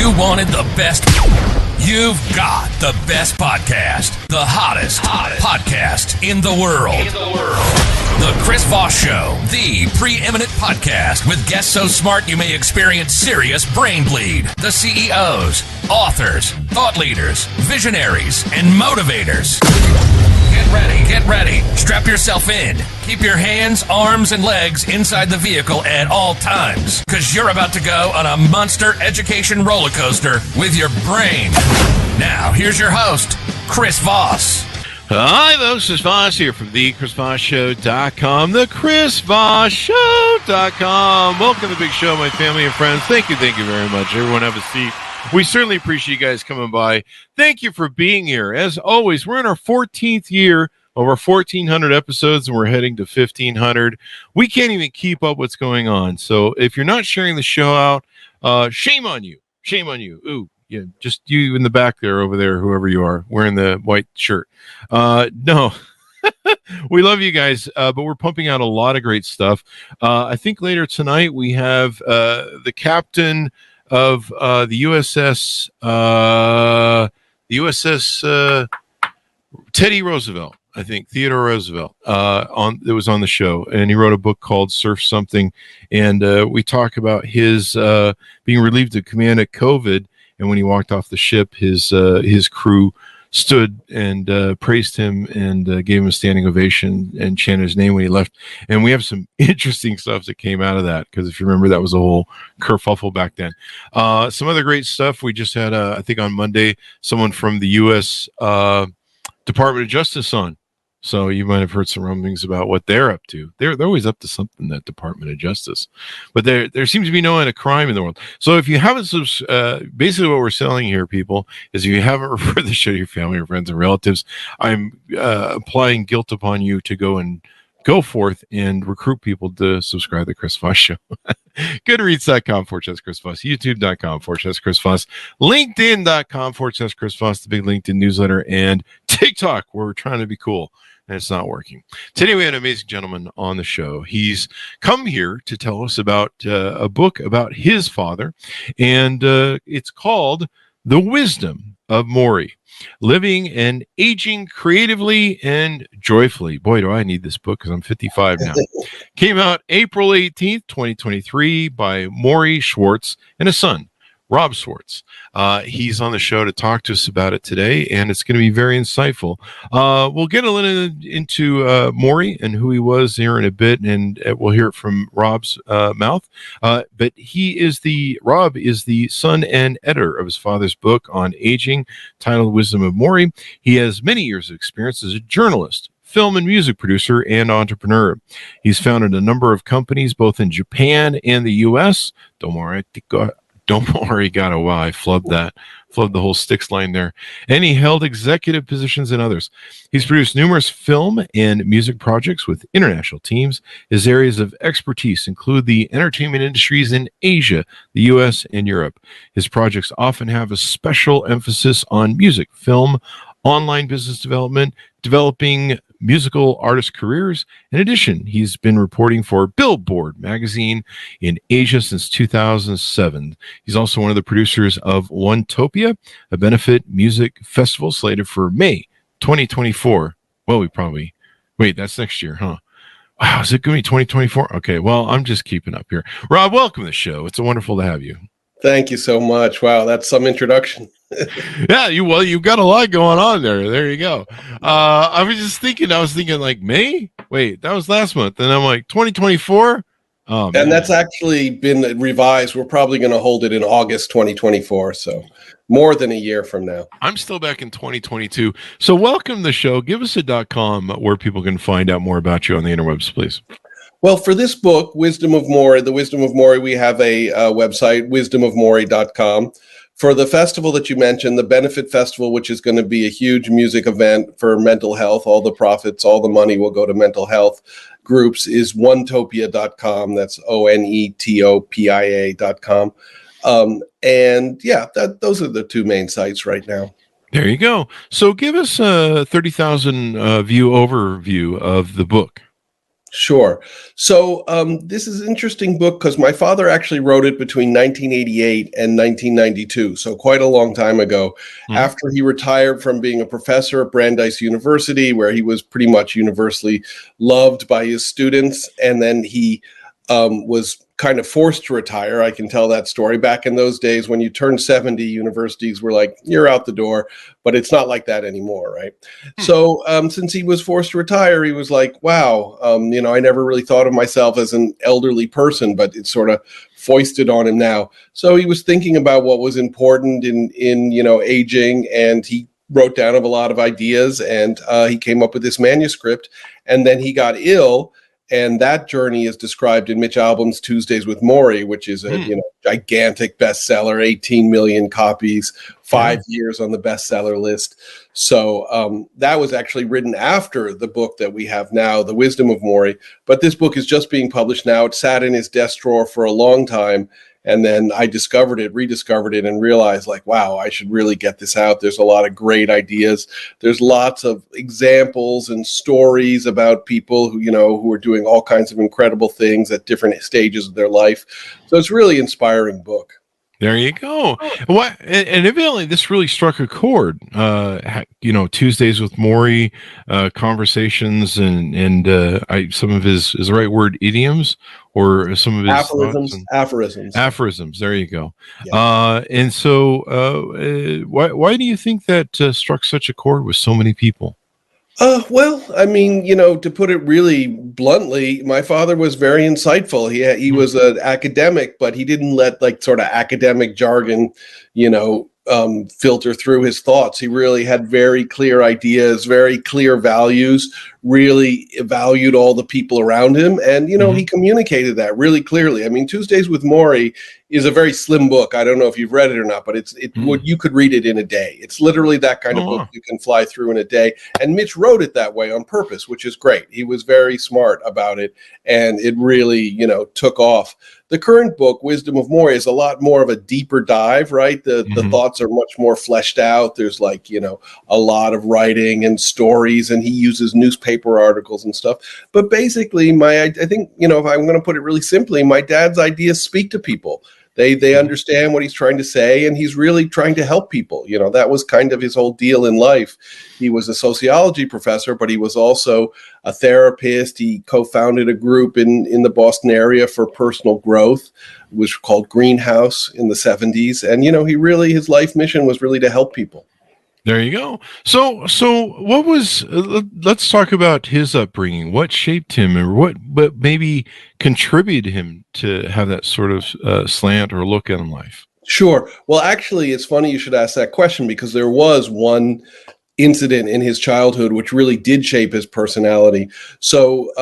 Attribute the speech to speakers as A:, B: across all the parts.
A: You wanted the best. You've got the best podcast. The hottest podcast in the world. The Chris Voss Show, the preeminent podcast with guests so smart you may experience serious brain bleed. The CEOs, authors, thought leaders, visionaries, and motivators. Get ready. Strap yourself in. Keep your hands, arms, and legs inside the vehicle at all times, because you're about to go on a monster education roller coaster with your brain. Now, here's your host, Chris Voss.
B: Hi, folks. Chris Voss here from thechrisvossshow.com, thechrisvossshow.com. Welcome to the big show, my family and friends. Thank you very much. Everyone have a seat. We certainly appreciate you guys coming by. Thank you for being here. As always, we're in our 14th year, over 1,400 episodes, and we're heading to 1,500. We can't even keep up what's going on. So if you're not sharing the show out, shame on you. Shame on you. Ooh. Yeah, just you in the back there, over there, whoever you are, wearing the white shirt. No, we love you guys, but we're pumping out a lot of great stuff. I think later tonight we have the captain of the USS Teddy Roosevelt. I think Theodore Roosevelt that was on the show, and he wrote a book called Surf Something, and we talk about his being relieved of command at COVID. And when he walked off the ship, his crew stood and praised him and gave him a standing ovation and chanted his name when he left. And we have some interesting stuff that came out of that, because if you remember, that was a whole kerfuffle back then. Some other great stuff. We just had, I think on Monday, someone from the U.S. Department of Justice on. So you might have heard some rumblings about what they're up to. They're always up to something, that Department of Justice. But there seems to be no end of crime in the world. So if you haven't, basically what we're selling here, people, is if you haven't referred the show to your family or friends and relatives, I'm applying guilt upon you to go forth and recruit people to subscribe to the Chris Voss Show. Goodreads.com/Chris Voss, YouTube.com/Chris Voss, LinkedIn.com/Chris Voss, the big LinkedIn newsletter, and TikTok, where we're trying to be cool. And it's not working. Today we had an amazing gentleman on the show. He's come here to tell us about a book about his father, and it's called The Wisdom of Morrie: Living and Aging Creatively and Joyfully. Boy, do I need this book, because I'm 55 now. Came out April 18th, 2023 by Morrie Schwartz and his son, Rob Schwartz. He's on the show to talk to us about it today, and it's going to be very insightful. We'll get a little into Morrie and who he was here in a bit, and we'll hear it from Rob's mouth. But Rob is the son and editor of his father's book on aging, titled Wisdom of Morrie. He has many years of experience as a journalist, film and music producer, and entrepreneur. He's founded a number of companies both in Japan and the U.S. Don't worry, got a wow. I flubbed the whole Styx line there. And he held executive positions in others. He's produced numerous film and music projects with international teams. His areas of expertise include the entertainment industries in Asia, the U.S., and Europe. His projects often have a special emphasis on music, film, online business development, developing musical artist careers. In addition, he's been reporting for Billboard magazine in Asia since 2007. He's also one of the producers of Onetopia, a benefit music festival slated for May 2024. Well, that's next year, huh? Wow, is it going to be 2024? Okay, well, I'm just keeping up here. Rob, welcome to the show. It's wonderful to have you.
C: Thank you so much. Wow, that's some introduction.
B: Yeah, you've got a lot going on there. There you go. I was thinking like May? Wait, that was last month. And I'm like, 2024? Oh, man.
C: And that's actually been revised. We're probably going to hold it in August 2024. So more than a year from now.
B: I'm still back in 2022. So welcome to the show. Give us a .com where people can find out more about you on the interwebs, please.
C: Well, for this book, The Wisdom of Morrie, we have a website, wisdomofmorrie.com. For the festival that you mentioned, the Benefit Festival, which is going to be a huge music event for mental health, all the profits, all the money will go to mental health groups, is onetopia.com. That's onetopia.com. And yeah, those are the two main sites right now.
B: There you go. So give us a 30,000 view overview of the book.
C: Sure. So this is an interesting book because my father actually wrote it between 1988 and 1992, so quite a long time ago, after he retired from being a professor at Brandeis University, where he was pretty much universally loved by his students. And then he was kind of forced to retire. I can tell that story. Back in those days, when you turned 70, universities were like, you're out the door, but it's not like that anymore, right? So since he was forced to retire, he was like, wow, I never really thought of myself as an elderly person, but it's sort of foisted on him now. So he was thinking about what was important in aging, and he wrote down a lot of ideas, and he came up with this manuscript, and then he got ill. And that journey is described in Mitch Albom's Tuesdays with Morrie, which is a gigantic bestseller, 18 million copies, 5 years on the bestseller list. So that was actually written after the book that we have now, The Wisdom of Morrie. But this book is just being published now. It sat in his desk drawer for a long time. And then I rediscovered it, and realized, like, wow, I should really get this out. There's a lot of great ideas. There's lots of examples and stories about people who are doing all kinds of incredible things at different stages of their life. So it's a really inspiring book.
B: There you go. What and evidently this really struck a chord. Tuesdays with Morrie, conversations, and some of his, is the right word, idioms, or some of his aphorisms. There you go. Yeah. And so, why do you think that struck such a chord with so many people?
C: Well, I mean, to put it really bluntly, my father was very insightful. He was an academic, but he didn't let sort of academic jargon, filter through his thoughts. He really had very clear ideas, very clear values, really valued all the people around him. And, he communicated that really clearly. I mean, Tuesdays with Morrie is a very slim book. I don't know if you've read it or not, but you could read it in a day. It's literally that kind of book you can fly through in a day. And Mitch wrote it that way on purpose, which is great. He was very smart about it, and it really, took off. The current book, Wisdom of Morrie, is a lot more of a deeper dive, right? The thoughts are much more fleshed out. There's a lot of writing and stories, and he uses newspaper articles and stuff. But basically, I think, if I'm going to put it really simply, my dad's ideas speak to people. They understand what he's trying to say, and he's really trying to help people. That was kind of his whole deal in life. He was a sociology professor, but he was also a therapist. He co-founded a group in the Boston area for personal growth, which was called Greenhouse in the 70s. And, his life mission was really to help people.
B: There you go. So what was, let's talk about his upbringing. What shaped him, or what maybe contributed him to have that sort of slant or look in life?
C: Sure. Well, actually, it's funny you should ask that question, because there was one incident in his childhood which really did shape his personality. So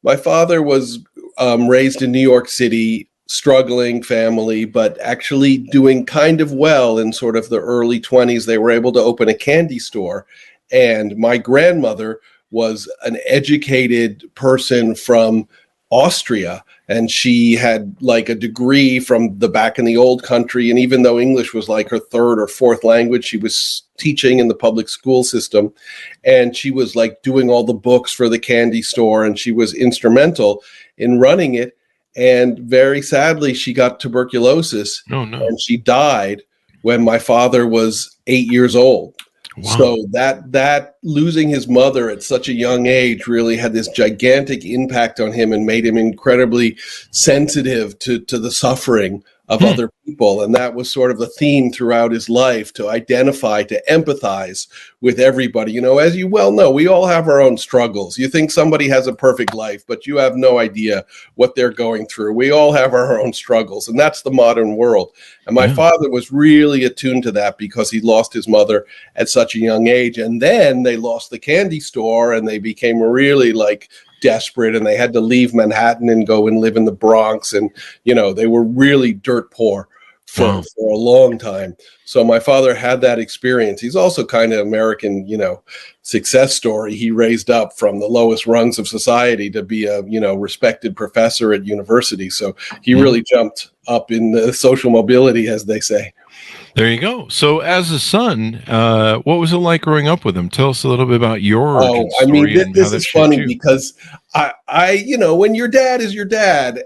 C: my father was raised in New York City, struggling family, but actually doing kind of well in sort of the early 20s. They were able to open a candy store. And my grandmother was an educated person from Austria, and she had a degree from the back in the old country. And even though English was her third or fourth language, she was teaching in the public school system, and she was doing all the books for the candy store, and she was instrumental in running it. And very sadly, she got tuberculosis.
B: Oh, no.
C: And she died when my father was 8 years old. Wow. So that losing his mother at such a young age really had this gigantic impact on him, and made him incredibly sensitive to the suffering of other people. And that was sort of the theme throughout his life, to identify, to empathize with everybody. As you well know, we all have our own struggles. You think somebody has a perfect life, but you have no idea what they're going through. We all have our own struggles, and that's the modern world. And my father was really attuned to that, because he lost his mother at such a young age. And then they lost the candy store, and they became really desperate, and they had to leave Manhattan and go and live in the Bronx. And, they were really dirt poor for a long time. So my father had that experience. He's also kind of American, success story. He raised up from the lowest rungs of society to be a, respected professor at university. So he really jumped up in the social mobility, as they say.
B: There you go. So, as a son, what was it like growing up with him? Tell us a little bit about your origin
C: I mean,
B: story and how
C: this
B: that
C: is
B: shaped
C: funny
B: you.
C: because when your dad is your dad,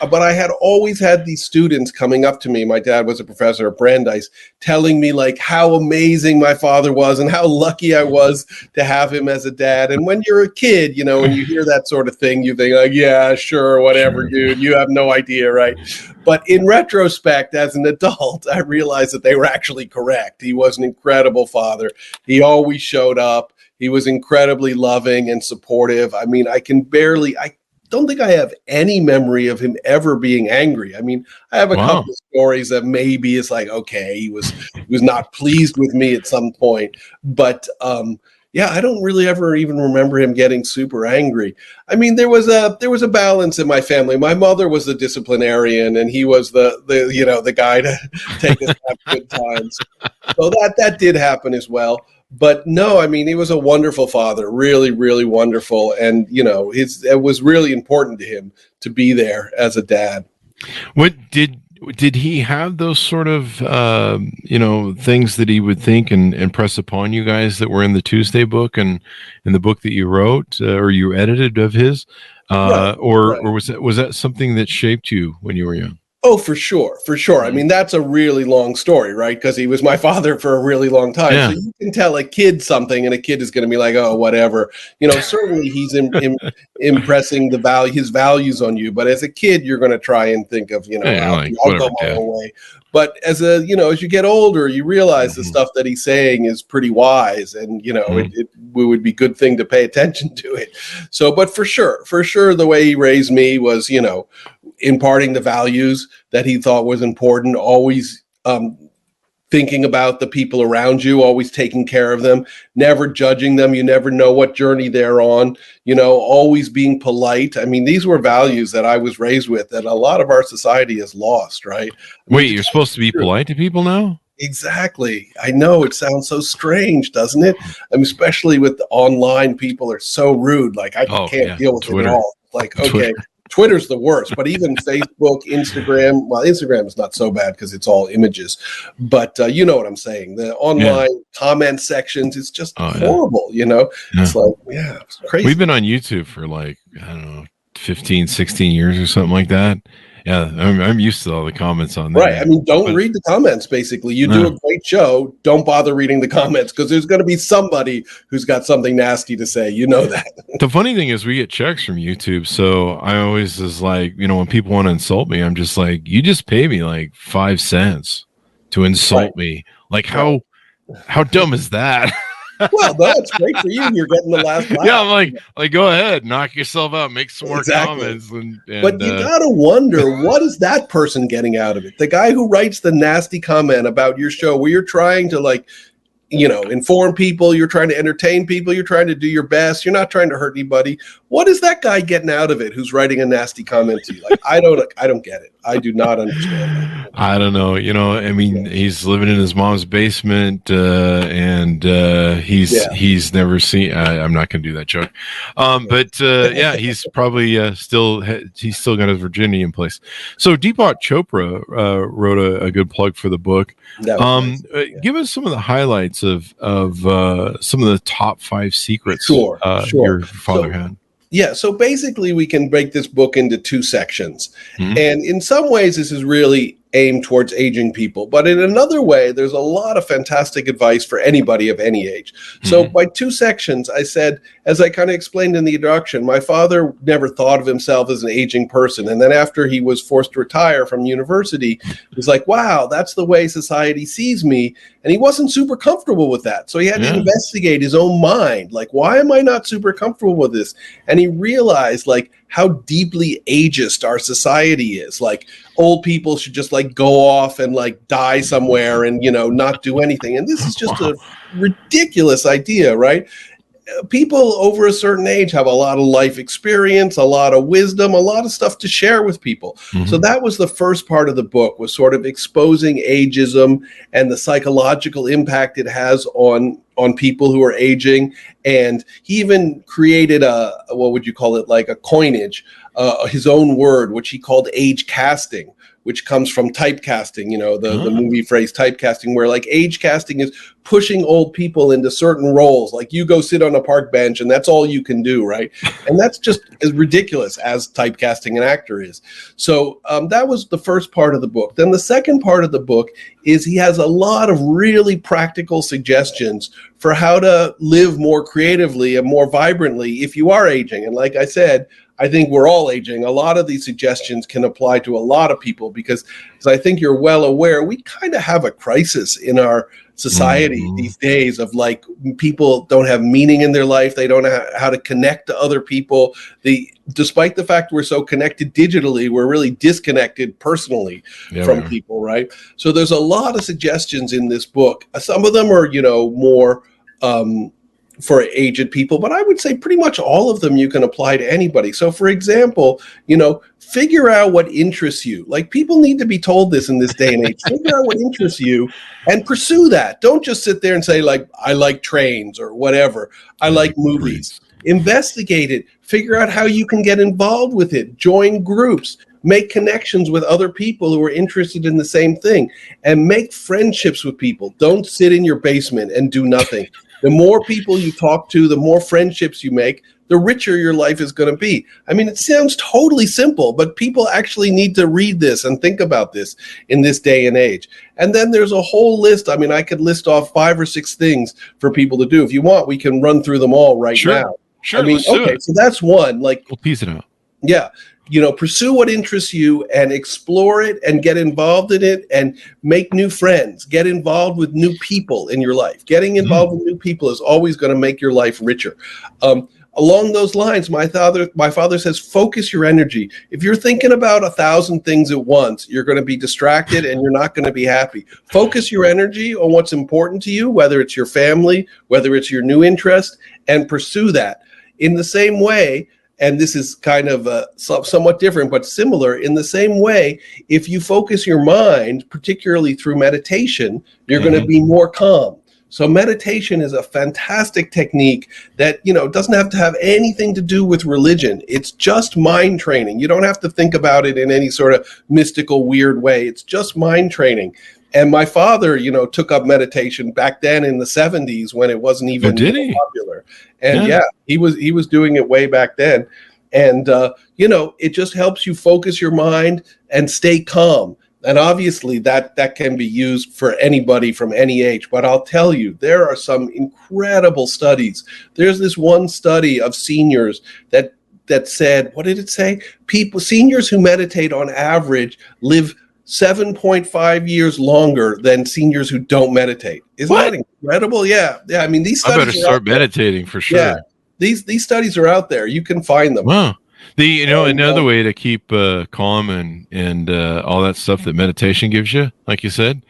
C: but I had always had these students coming up to me. My dad was a professor at Brandeis, telling me like how amazing my father was and how lucky I was to have him as a dad. And when you're a kid, and you hear that sort of thing, you think like, yeah, sure, whatever,
B: Sure.
C: dude. You have no idea, right? But in retrospect, as an adult, I realized that they were actually correct. He was an incredible father. He always showed up. He was incredibly loving and supportive. I mean, I don't think I have any memory of him ever being angry. I mean, I have a
B: Wow.
C: couple of stories that maybe it's like, okay, he was not pleased with me at some point, but yeah, I don't really ever even remember him getting super angry. I mean, there was a balance in my family. My mother was the disciplinarian, and he was the guy to take us to have good times. So that did happen as well. But no, I mean, he was a wonderful father, really, really wonderful. And, it was really important to him to be there as a dad.
B: What did he have those sort of things that he would think and press upon you guys that were in the Tuesday book and in the book that you wrote or you edited of his,
C: Right,
B: or
C: right.
B: was that something that shaped you when you were young?
C: Oh, for sure, for sure. I mean, that's a really long story, right? Because he was my father for a really long time. So
B: Yeah.
C: you can tell a kid something, and a kid is going to be like, "Oh, whatever." Certainly he's impressing his values on you. But as a kid, you're going to try and think of,
B: Yeah, like
C: I'll go
B: whatever,
C: my
B: Dad.
C: own way. But as you get older, you realize the stuff that he's saying is pretty wise, and it would be a good thing to pay attention to it. So, but for sure, the way he raised me was, imparting the values that he thought was important, always thinking about the people around you, always taking care of them, never judging them. You never know what journey they're on, always being polite. I mean, these were values that I was raised with that a lot of our society has lost, right? I
B: Wait,
C: mean,
B: you're supposed to be polite to people now?
C: exactly. I know it sounds so strange, doesn't it? I mean, especially with the online, people are so rude. Like I
B: Oh
C: can't
B: yeah,
C: deal with it at
B: Twitter.
C: all. Like,
B: Twitter.
C: okay, Twitter's the worst, but even Facebook, Instagram, well, Instagram is not so bad because it's all images, but you know what I'm saying? The online comment sections, it's just horrible, It's like, yeah, it's crazy.
B: We've been on YouTube for like, I don't know, 15, 16 years or something like that. Yeah, I'm used to all the comments on there.
C: Right. I mean, don't read the comments, basically. You do a great show. Don't bother reading the comments because there's going to be somebody who's got something nasty to say. You know that.
B: The funny thing is we get checks from YouTube. So I always is like, when people want to insult me, I'm just like, you just pay me like 5 cents to insult me. Like how dumb is that?
C: Well, no, it's great for you. You're getting the last laugh.
B: Yeah, I'm like, go ahead, knock yourself out, make some more comments. And
C: but you gotta wonder, what is that person getting out of it? The guy who writes the nasty comment about your show, where you're trying to inform people, you're trying to entertain people, you're trying to do your best, you're not trying to hurt anybody. What is that guy getting out of it who's writing a nasty comment to you? Like, I don't get it. I do not understand.
B: I don't know. I mean, he's living in his mom's basement, and he's never seen. I'm not going to do that joke, but yeah, he's probably he's still got his virginity in place. So Deepak Chopra wrote a good plug for the book. Give us some of the highlights of some of the top 5 secrets
C: Sure.
B: your father had.
C: Yeah, so basically we can break this book into 2 sections. And in some ways this is really aimed towards aging people, but in another way there's a lot of fantastic advice for anybody of any age. So by 2 sections, I said, as I kind of explained in the introduction, my father never thought of himself as an aging person, and then after he was forced to retire from university, he was like, wow, that's the way society sees me, and he wasn't super comfortable with that. So he had to investigate his own mind, like, why am I not super comfortable with this? And he realized like how deeply ageist our society is. Like, old people should just like go off and like die somewhere and not do anything. And this is just a ridiculous idea, right? People over a certain age have a lot of life experience, a lot of wisdom, a lot of stuff to share with people. So that was the first part of the book, was sort of exposing ageism and the psychological impact it has on people who are aging. And he even created what would you call it, like a coinage his own word, which he called age casting, which comes from typecasting, the movie phrase typecasting, where like age casting is pushing old people into certain roles. Like you go sit on a park bench and that's all you can do, right? And that's just as ridiculous as typecasting an actor is. So that was the first part of the book. Then the second part of the book is he has a lot of really practical suggestions for how to live more creatively and more vibrantly if you are aging. And like I said, I think we're all aging. A lot of these suggestions can apply to a lot of people because, as I think you're well aware, we kind of have a crisis in our society these days of like people don't have meaning in their life. They don't know how to connect to other people. Despite the fact we're so connected digitally, we're really disconnected personally from people, right? So there's a lot of suggestions in this book. Some of them are, more for aged people, but I would say pretty much all of them you can apply to anybody. So for example, figure out what interests you. Like people need to be told this in this day and age. Figure out what interests you and pursue that. Don't just sit there and say like, I like trains or whatever. I like movies. Investigate it. Figure out how you can get involved with it. Join groups. Make connections with other people who are interested in the same thing and make friendships with people. Don't sit in your basement and do nothing. The more people you talk to, the more friendships you make, the richer your life is going to be. I mean, it sounds totally simple, but people actually need to read this and think about this in this day and age. And then there's a whole list. I mean, I could list off 5 or 6 things for people to do. If you want, we can run through them all right now.
B: Sure.
C: I mean, okay, so that's one. Like,
B: we'll piece it out.
C: Yeah. Pursue what interests you and explore it and get involved in it and make new friends. Get involved with new people in your life. Getting involved with new people is always going to make your life richer. Along those lines, my father says, focus your energy. If you're thinking about 1,000 things at once, you're going to be distracted and you're not going to be happy. Focus your energy on what's important to you, whether it's your family, whether it's your new interest, and pursue that. In the same way, and this is kind of somewhat different, but similar. In the same way, if you focus your mind, particularly through meditation, you're going to be more calm. So meditation is a fantastic technique that, doesn't have to have anything to do with religion. It's just mind training. You don't have to think about it in any sort of mystical, weird way. It's just mind training. And my father, took up meditation back then in the 70s when it wasn't even popular. And he was doing it way back then. And, it just helps you focus your mind and stay calm. And obviously that can be used for anybody from any age. But I'll tell you, there are some incredible studies. There's this one study of seniors that said, what did it say? Seniors who meditate on average live 7.5 years longer than seniors who don't meditate. Isn't that incredible? Yeah. I mean, these studies.
B: I better start meditating for sure.
C: Yeah. These studies are out there. You can find them.
B: Wow. Another way to keep calm and all that stuff that meditation gives you, like you said,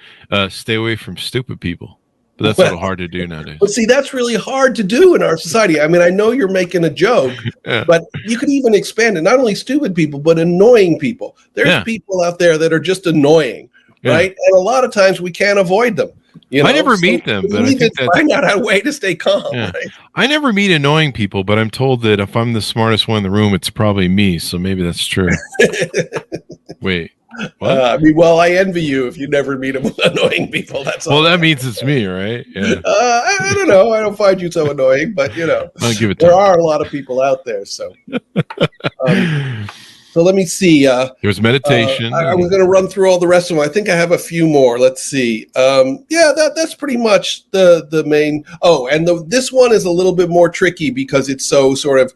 B: stay away from stupid people. But that's a little hard to do nowadays.
C: But see, that's really hard to do in our society. I mean, I know you're making a joke, but you could even expand it. Not only stupid people, but annoying people. There's people out there that are just annoying, right? And a lot of times we can't avoid them.
B: I never meet them, but I think
C: find out a way to stay calm.
B: Yeah.
C: Right?
B: I never meet annoying people, but I'm told that if I'm the smartest one in the room, it's probably me. So maybe that's true. Wait. What?
C: I envy you if you never meet annoying people. That's all.
B: Well, that means it's me, right? Yeah.
C: I don't know. I don't find you so annoying, but
B: I'll give it
C: there are a lot of people out there. So, so let me see.
B: There's meditation.
C: I was going to run through all the rest of them. I think I have a few more. Let's see. That's pretty much the main. Oh, and this one is a little bit more tricky because it's so sort of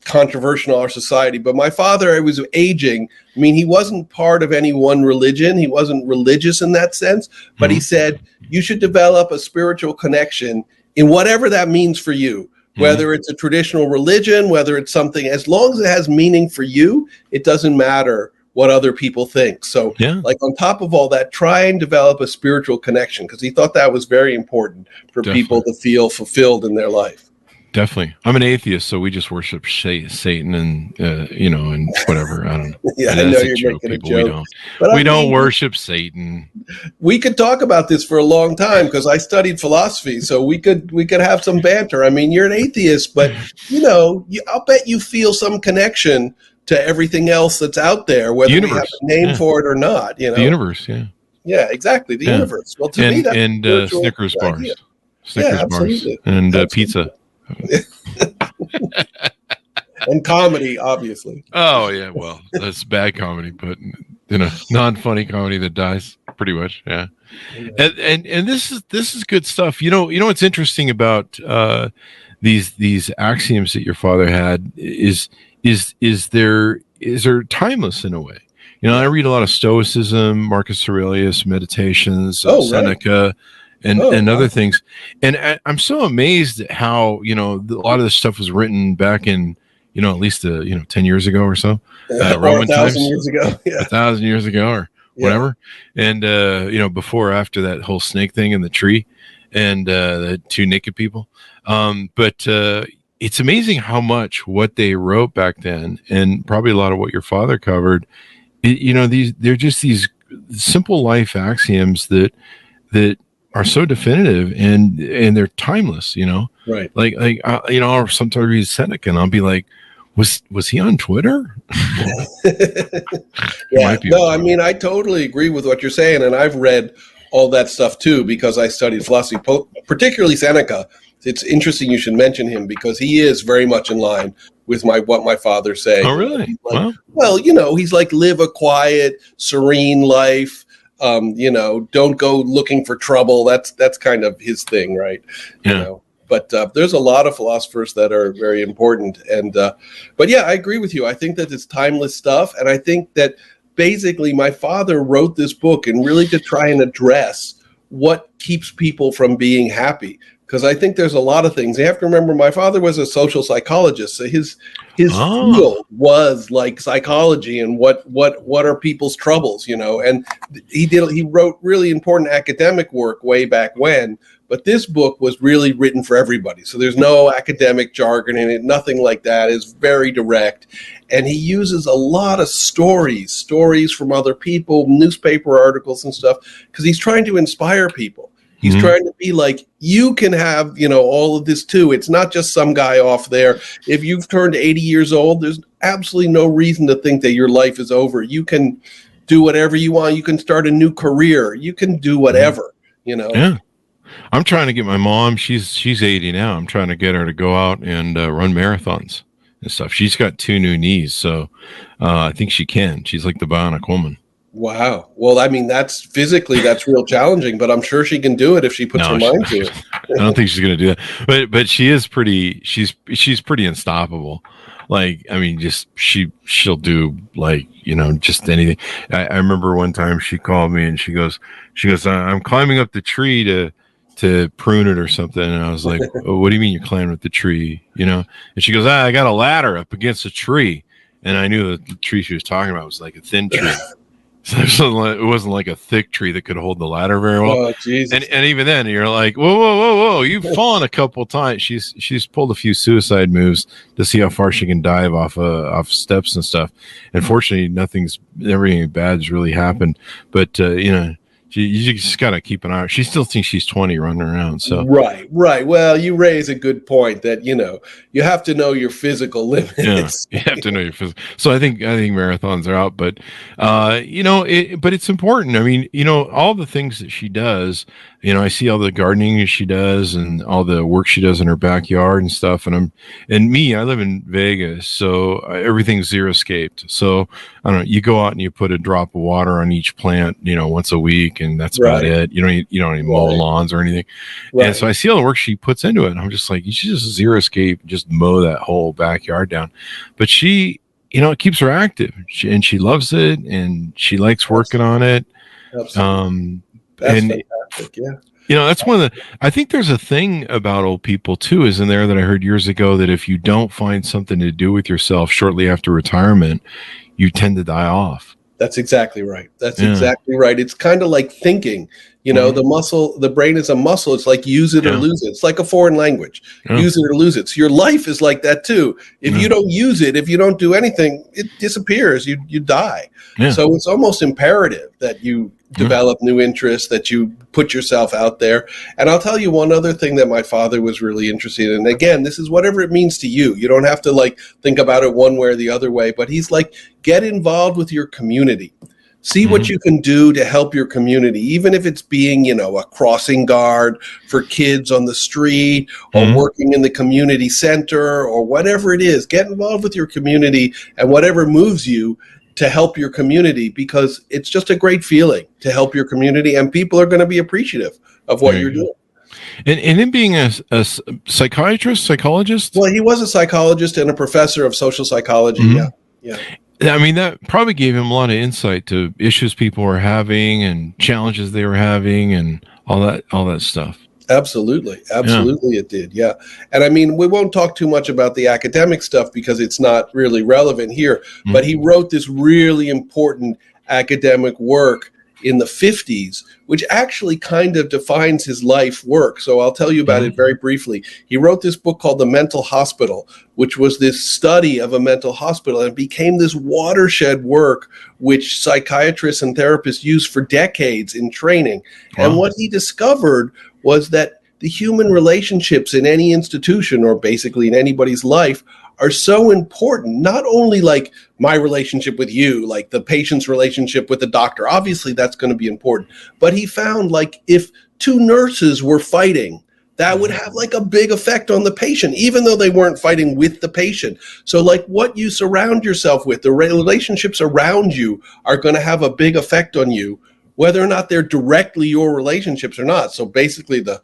C: controversial in our society. But my father was aging. I mean, he wasn't part of any one religion. He wasn't religious in that sense. But he said, you should develop a spiritual connection in whatever that means for you. Whether it's a traditional religion, whether it's something, as long as it has meaning for you, it doesn't matter what other people think. So like on top of all that, try and develop a spiritual connection because he thought that was very important for people to feel fulfilled in their life.
B: Definitely. I'm an atheist, so we just worship Satan and, and whatever. I don't know.
C: I know you're making a joke.
B: We don't worship Satan.
C: We could talk about this for a long time because I studied philosophy, so we could have some banter. I mean, you're an atheist, but, I'll bet you feel some connection to everything else that's out there, whether we have a name for it or not. You know,
B: the universe. Yeah.
C: Yeah, exactly. The universe. Well, to me, that's
B: Snickers bars,
C: idea.
B: Snickers bars, and pizza,
C: and comedy, obviously.
B: Oh yeah, well, that's bad comedy, but non-funny comedy that dies, pretty much. Yeah, and this is good stuff. You know what's interesting about these axioms that your father had is they're timeless in a way. I read a lot of Stoicism, Marcus Aurelius, Meditations, Seneca, and other things. And I'm so amazed at how, a lot of this stuff was written back in, at least, 10 years ago or so.
C: Roman times. 1,000 years ago. Yeah.
B: 1,000 years ago or whatever. And, before or after that whole snake thing in the tree and the two naked people. But it's amazing how much what they wrote back then, and probably a lot of what your father covered, they're just these simple life axioms that are so definitive and they're timeless,
C: right.
B: Like, I'll sometimes read Seneca and I'll be like, was he on Twitter?
C: Yeah, no, I mean, I totally agree with what you're saying. And I've read all that stuff too, because I studied philosophy, particularly Seneca. It's interesting you should mention him because he is very much in line with what my father said.
B: Oh, really?
C: Well, he's like, live a quiet, serene life. Don't go looking for trouble. That's kind of his thing, right?
B: Yeah.
C: But there's a lot of philosophers that are very important. And but yeah, I agree with you. I think that it's timeless stuff. And I think that basically my father wrote this book and really to try and address what keeps people from being happy. Because I think there's a lot of things. You have to remember, my father was a social psychologist, so his field was like psychology and what are people's troubles, and he wrote really important academic work way back when. But this book was really written for everybody, so there's no academic jargon in it, nothing like that. It's very direct, and he uses a lot of stories from other people, newspaper articles and stuff, because he's trying to inspire people. He's trying to be like, you can have, all of this too. It's not just some guy off there. If you've turned 80 years old, there's absolutely no reason to think that your life is over. You can do whatever you want. You can start a new career. You can do whatever,
B: Yeah. I'm trying to get my mom, she's 80 now. I'm trying to get her to go out and run marathons and stuff. She's got 2 new knees. So I think she can. She's like the bionic woman.
C: Wow. Well, I mean, that's real challenging, but I'm sure she can do it if she puts her mind to it.
B: I don't think she's going to do that, but she is she's pretty unstoppable. Like, I mean, she'll do like, just anything. I remember one time she called me and she goes, I'm climbing up the tree to prune it or something. And I was like, oh, what do you mean you're climbing up the tree? And she goes, I got a ladder up against a tree. And I knew that the tree she was talking about was like a thin tree. So it wasn't like a thick tree that could hold the ladder very well.
C: Oh, Jesus.
B: And even then, you're like, whoa! You've fallen a couple times. She's pulled a few suicide moves to see how far she can dive off steps and stuff. And fortunately, everything bad's really happened. But you just gotta keep an eye. She still thinks she's 20 running around. So
C: right. Well, you raise a good point that you have to know your physical limits.
B: Yeah, you have to know your physical. So I think marathons are out, but but it's important. I mean, all the things that she does. I see all the gardening she does and all the work she does in her backyard and stuff. And I live in Vegas, so everything's zero-scaped. So I don't know. You go out and you put a drop of water on each plant, once a week, and that's about it. You don't even mow lawns or anything. Right. And so I see all the work she puts into it, and I'm just like, you should just zero-scape, just mow that whole backyard down. But she, it keeps her active, and she loves it, and she likes working on it.
C: Absolutely. That's fantastic. Yeah.
B: That's one of the, I think there's a thing about old people too, isn't there, that I heard years ago, that if you don't find something to do with yourself shortly after retirement, you tend to die off.
C: That's exactly right. Exactly right. It's kind of like thinking. You know, the brain is a muscle. It's like use it or lose it. It's like a foreign language. Use it or lose it. So your life is like that too. If you don't use it, if you don't do anything, it disappears. You die. So it's almost imperative that you develop new interests, that you put yourself out there. And I'll tell you one other thing that my father was really interested in. And again, this is whatever it means to you. You don't have to like think about it one way or the other way, but he's like, get involved with your community. See what you can do to help your community, even if it's being, you know, a crossing guard for kids on the street or working in the community center or whatever it is. Get involved with your community and whatever moves you to help your community, because it's just a great feeling to help your community, and people are going to be appreciative of what you're doing.
B: And him being a psychologist?
C: Well, he was a psychologist and a professor of social psychology. Yeah.
B: I mean, that probably gave him a lot of insight to issues people were having and challenges they were having and all that stuff.
C: Absolutely. It did. Yeah. And I mean, we won't talk too much about the academic stuff because it's not really relevant here, but he wrote this really important academic work in the 50s, which actually kind of defines his life work. So I'll tell you about it very briefly. He wrote this book called The Mental Hospital, which was this study of a mental hospital, and it became this watershed work which psychiatrists and therapists used for decades in training. And what he discovered was that the human relationships in any institution, or basically in anybody's life, are so important. Not only like my relationship with you, like the patient's relationship with the doctor, obviously that's going to be important, but he found like if two nurses were fighting, that would have like a big effect on the patient, even though they weren't fighting with the patient. So like what you surround yourself with, the relationships around you are going to have a big effect on you, whether or not they're directly your relationships or not. So basically the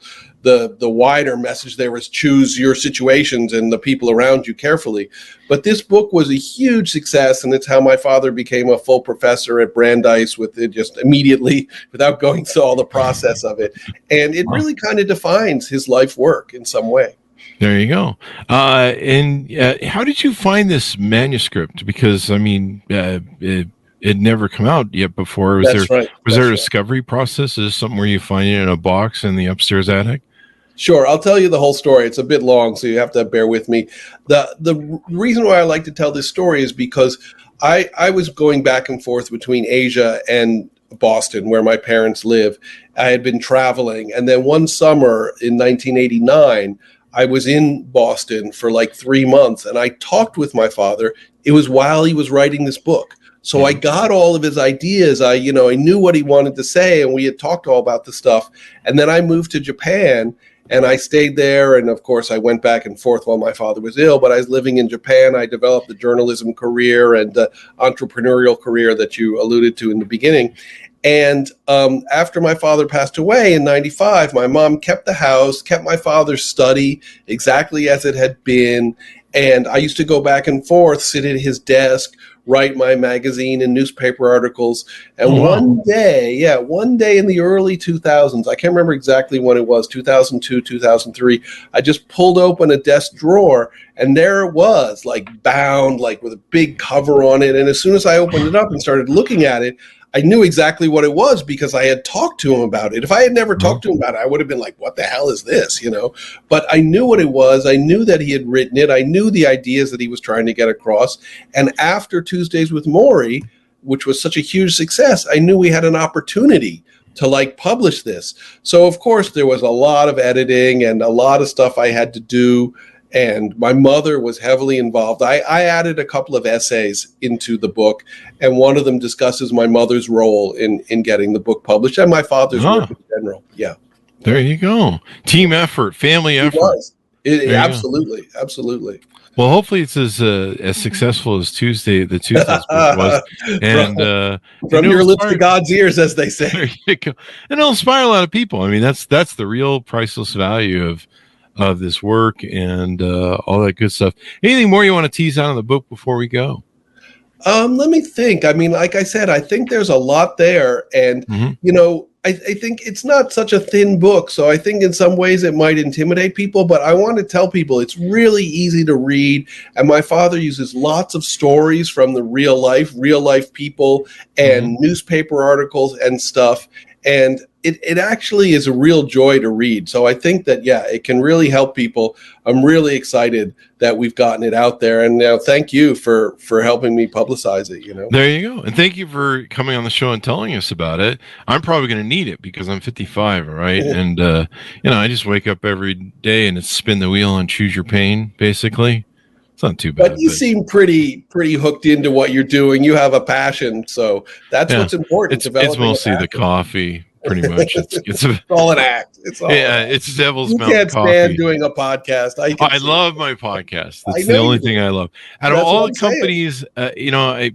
C: wider message there is choose your situations and the people around you carefully. But this book was a huge success, and it's how my father became a full professor at Brandeis with it just immediately without going through all the process of it. And it really kind of defines his life work in some way.
B: There you go. And how did you find this manuscript? Because, I mean, it never come out yet before. Was there a discovery process? Is this something where you find it in a box in the upstairs attic?
C: Sure. I'll tell you the whole story. It's a bit long, so you have to bear with me. The reason why I like to tell this story is because I was going back and forth between Asia and Boston, where my parents live. I had been traveling. And then one summer in 1989, I was in Boston for like 3 months, and I talked with my father. It was while he was writing this book. So I got all of his ideas. I knew what he wanted to say, and we had talked all about the stuff. And then I moved to Japan, and I stayed there. And of course, I went back and forth while my father was ill, but I was living in Japan. I developed the journalism career and the entrepreneurial career that you alluded to in the beginning. And after my father passed away in 95, my mom kept the house, kept my father's study exactly as it had been. And I used to go back and forth, sit at his desk, write my magazine and newspaper articles. And one day in the early 2000s, I can't remember exactly when it was, 2002, 2003, I just pulled open a desk drawer, and there it was, like bound, like with a big cover on it. And as soon as I opened it up and started looking at it, I knew exactly what it was because I had talked to him about it. If I had never talked to him about it, I would have been like, what the hell is this? But I knew what it was. I knew that he had written it. I knew the ideas that he was trying to get across. And after Tuesdays with Morrie, which was such a huge success, I knew we had an opportunity to publish this. So of course there was a lot of editing and a lot of stuff I had to do. And my mother was heavily involved. I added a couple of essays into the book, and one of them discusses my mother's role in getting the book published and my father's work in general. Yeah.
B: There you go. Team effort, family effort.
C: Absolutely.
B: Well, hopefully it's as successful as the Tuesdays book was. And
C: from your lips to God's ears, as they say.
B: There you go. And it'll inspire a lot of people. I mean, that's the real priceless value of this work and all that good stuff. Anything more you want to tease out of the book before we go?
C: Let me think. I mean, like I said, I think there's a lot there. And, I think it's not such a thin book. So I think in some ways it might intimidate people. But I want to tell people it's really easy to read. And my father uses lots of stories from the real life people and newspaper articles and stuff. And it actually is a real joy to read. So I think that, yeah, it can really help people. I'm really excited that we've gotten it out there. And now thank you for helping me publicize it,
B: There you go. And thank you for coming on the show and telling us about it. I'm probably going to need it because I'm 55, all right? And, I just wake up every day and it's spin the wheel and choose your pain, basically. It's not too bad.
C: But you seem pretty hooked into what you're doing. You have a passion. So that's what's important.
B: It's mostly the coffee. Pretty much, it's
C: all an act. It's all
B: it's devil's
C: you
B: mountain
C: can't
B: coffee.
C: stand doing a podcast.
B: I love my podcast. That's the only thing I love. Out of all the companies, I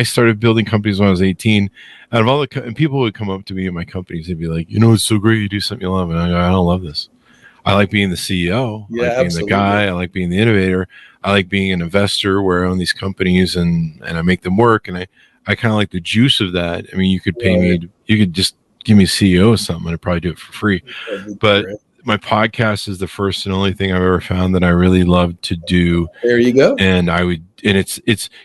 B: started building companies when I was 18. Out of all the and people would come up to me in my companies, they'd be like, it's so great you do something you love, and I go, I don't love this. I like being the CEO. I like being the guy. I like being the innovator. I like being an investor where I own these companies and I make them work, and I kind of like the juice of that. I mean, you could pay me, you could just give me a CEO or something. I'd probably do it for free. But my podcast is the first and only thing I've ever found that I really love to do.
C: There you go.
B: And it's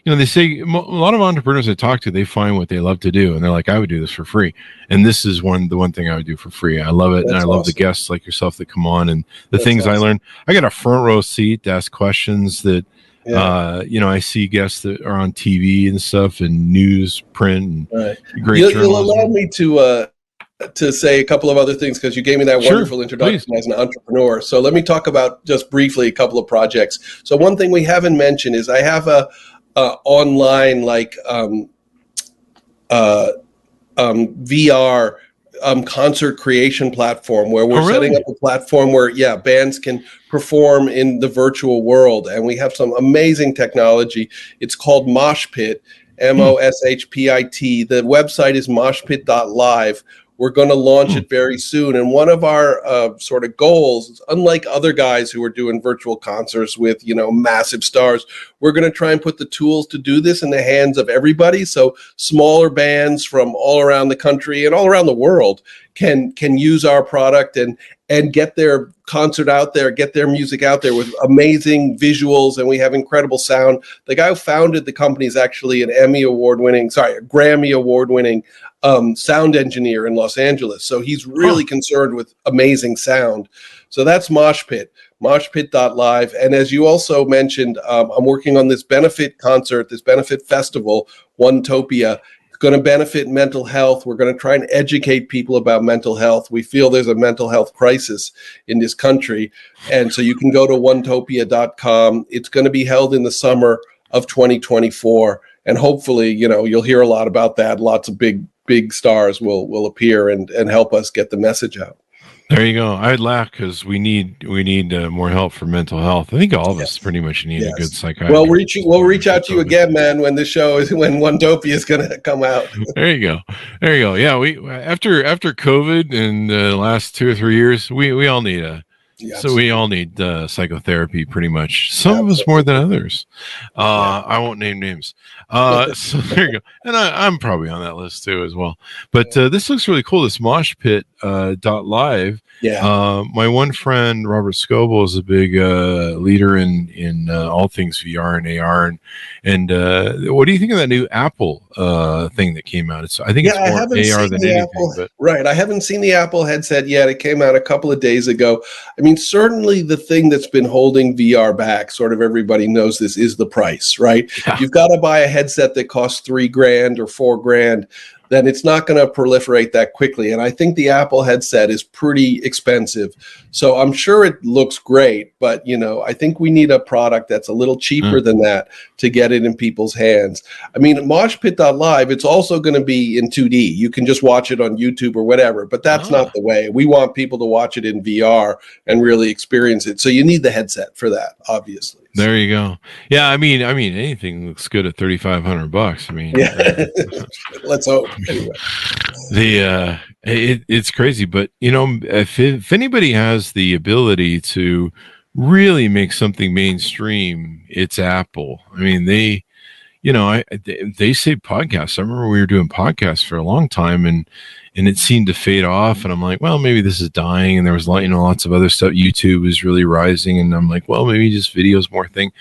B: they say a lot of entrepreneurs I talk to, they find what they love to do. And they're like, I would do this for free. And this is the one thing I would do for free. I love it. And I love the guests like yourself that come on and the things I learn. I got a front row seat to ask questions that, I see guests that are on TV and stuff and news, print, and great journalism.
C: You'll allow me to say a couple of other things because you gave me that wonderful introduction as an entrepreneur. So let me talk about just briefly a couple of projects. So one thing we haven't mentioned is I have a online VR concert creation platform where we're setting up a platform where bands can perform in the virtual world, and we have some amazing technology. It's called Mosh Pit, MOSHPIT. The website is moshpit.live. We're going to launch it very soon. And one of our sort of goals, unlike other guys who are doing virtual concerts with, massive stars, we're going to try and put the tools to do this in the hands of everybody. So smaller bands from all around the country and all around the world can use our product and get their concert out there, get their music out there with amazing visuals, and we have incredible sound. The guy who founded the company is actually a Grammy award-winning sound engineer in Los Angeles. So he's really concerned with amazing sound. So that's Mosh Pit, moshpit.live. And as you also mentioned, I'm working on this benefit concert, this benefit festival, Onetopia. Going to benefit mental health. We're going to try and educate people about mental health. We feel there's a mental health crisis in this country. And so you can go to onetopia.com. It's going to be held in the summer of 2024. And hopefully, you'll hear a lot about that. Lots of big stars will appear and help us get the message out.
B: There you go. I'd laugh because we need more help for mental health. I think all of us pretty much need a good psychiatrist.
C: Well, we'll reach out to you again, man, when when Onetopia is going to come out.
B: There you go. Yeah, we after COVID in the last 2 or 3 years, we all need So we all need psychotherapy, pretty much. Some of us more than others. I won't name names. So there you go. And I'm probably on that list too as well. But this looks really cool. This moshpit.live. My one friend, Robert Scoble, is a big leader in all things VR and AR. And what do you think of that new Apple thing that came out? I think it's more AR than anything.
C: Right. I haven't seen the Apple headset yet. It came out a couple of days ago. I mean, certainly the thing that's been holding VR back, sort of everybody knows this, is the price, right?
B: Yeah.
C: You've got to buy a headset that costs $3,000 or $4,000. Then it's not going to proliferate that quickly. And I think the Apple headset is pretty expensive. So I'm sure it looks great, but I think we need a product that's a little cheaper than that to get it in people's hands. I mean, moshpit.live, it's also going to be in 2D. You can just watch it on YouTube or whatever, but that's not the way. We want people to watch it in VR and really experience it. So you need the headset for that, obviously.
B: There you go. Yeah, I mean, anything looks good at $3,500. I mean,
C: let's hope. Anyway,
B: it's crazy, but if anybody has the ability to really make something mainstream, it's Apple. I mean, they say podcasts. I remember we were doing podcasts for a long time, and and it seemed to fade off. And I'm like, well, maybe this is dying. And there was lots of other stuff. YouTube was really rising, and I'm like, well, maybe just video's more thing.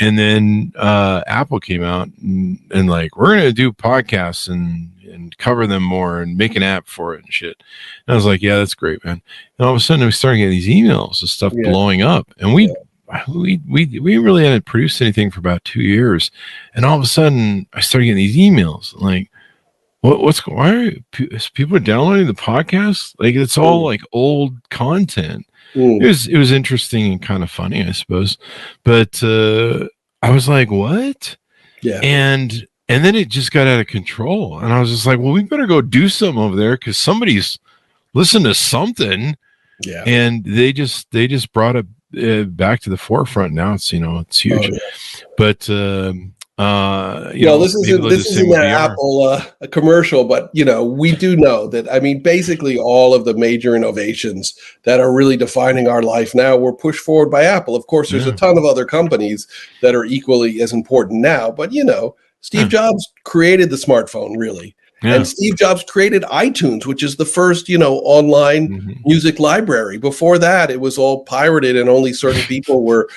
B: And then Apple came out and like, we're gonna do podcasts and cover them more and make an app for it and shit. And I was like, yeah, that's great, man. And all of a sudden we started getting these emails of stuff blowing up, and we really hadn't produced anything for about 2 years. And all of a sudden I started getting these emails like, why are people downloading the podcast? Like, it's all like old content. It was interesting and kind of funny, I suppose. But I was like, what?
C: Yeah.
B: And then it just got out of control. And I was just like, well, we better go do something over there, because somebody's listened to something.
C: Yeah.
B: And they just brought it back to the forefront. Now it's, it's huge.
C: Oh, yeah.
B: But
C: this isn't an Apple a commercial, but we do know that, I mean, basically all of the major innovations that are really defining our life now were pushed forward by Apple. Of course, there's a ton of other companies that are equally as important now, but Steve Jobs created the smartphone, really. Yeah. And Steve Jobs created iTunes, which is the first, online music library. Before that, it was all pirated and only certain people were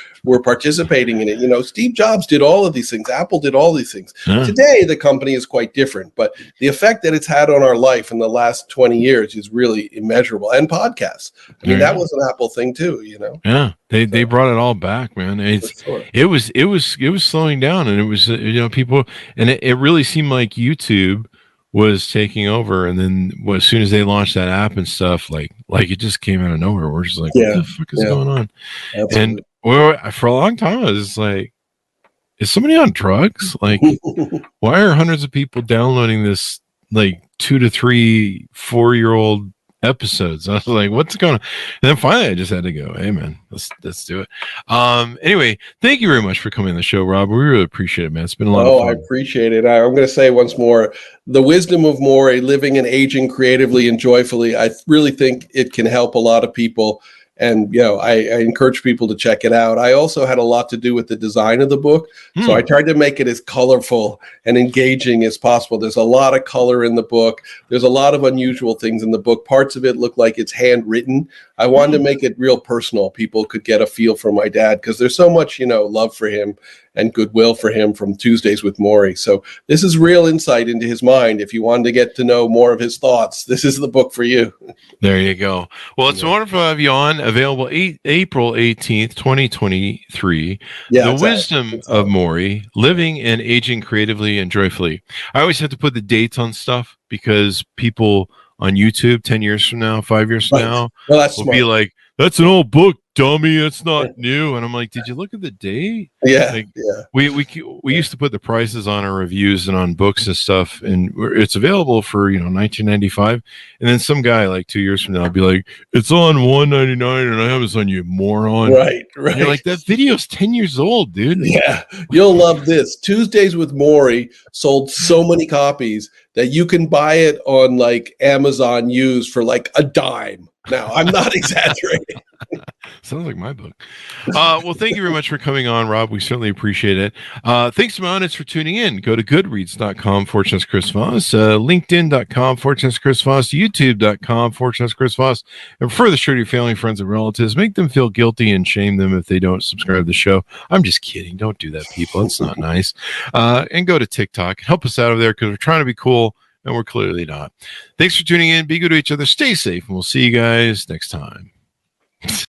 C: participating in it. Steve Jobs did all of these things. Apple did all these things. Yeah. Today, the company is quite different, but the effect that it's had on our life in the last 20 years is really immeasurable. And podcasts. I mean, that was an Apple thing too,
B: Yeah, they brought it all back, man. It was slowing down, and it was people, and it really seemed like YouTube was taking over, and then as soon as they launched that app and stuff, like it just came out of nowhere. We're just like, what the fuck is going on? Absolutely. And for a long time, I was just like, is somebody on drugs? Like, why are hundreds of people downloading this like 2 to 3 4-year-old episodes? I was like, what's going on? And then finally I just had to go, hey man, let's do it. Anyway, thank you very much for coming on the show, Rob. We really appreciate it, man. It's been a lot of fun.
C: I appreciate it. I'm going to say once more, The Wisdom of Morrie, Living and Aging Creatively and Joyfully. I really think it can help a lot of people. And, I encourage people to check it out. I also had a lot to do with the design of the book. So I tried to make it as colorful and engaging as possible. There's a lot of color in the book. There's a lot of unusual things in the book. Parts of it look like it's handwritten. I wanted to make it real personal. People could get a feel for my dad, because there's so much, love for him and goodwill for him from Tuesdays with Morrie. So this is real insight into his mind. If you wanted to get to know more of his thoughts, this is the book for you.
B: There you go. Well, it's wonderful to have you on. Available April 18th, 2023. The Wisdom of Morrie, Living and Aging Creatively and Joyfully. I always have to put the dates on stuff, because people on YouTube 10 years from now, 5 years from now, will be like, that's an old book, dummy. It's not new. And I'm like, did you look at the date?
C: Yeah.
B: We used to put the prices on our reviews and on books and stuff, and it's available for $19.95. And then some guy like 2 years from now will be like, it's on $199, and I have this on, you moron.
C: Right.
B: And you're like, that video's 10 years old, dude.
C: Yeah, you'll love this. Tuesdays with Morrie sold so many copies that you can buy it on like Amazon used for like a dime. Now, I'm not exaggerating.
B: Sounds like my book. Well, thank you very much for coming on, Rob. We certainly appreciate it. Thanks to my audience for tuning in. Go to goodreads.com/Chris Voss, linkedin.com/Chris Voss, youtube.com/Chris Voss, and further show to your family, friends, and relatives. Make them feel guilty and shame them if they don't subscribe to the show. I'm just kidding. Don't do that, people. It's not nice. And go to TikTok. Help us out over there, because we're trying to be cool, and we're clearly not. Thanks for tuning in. Be good to each other. Stay safe, and we'll see you guys next time.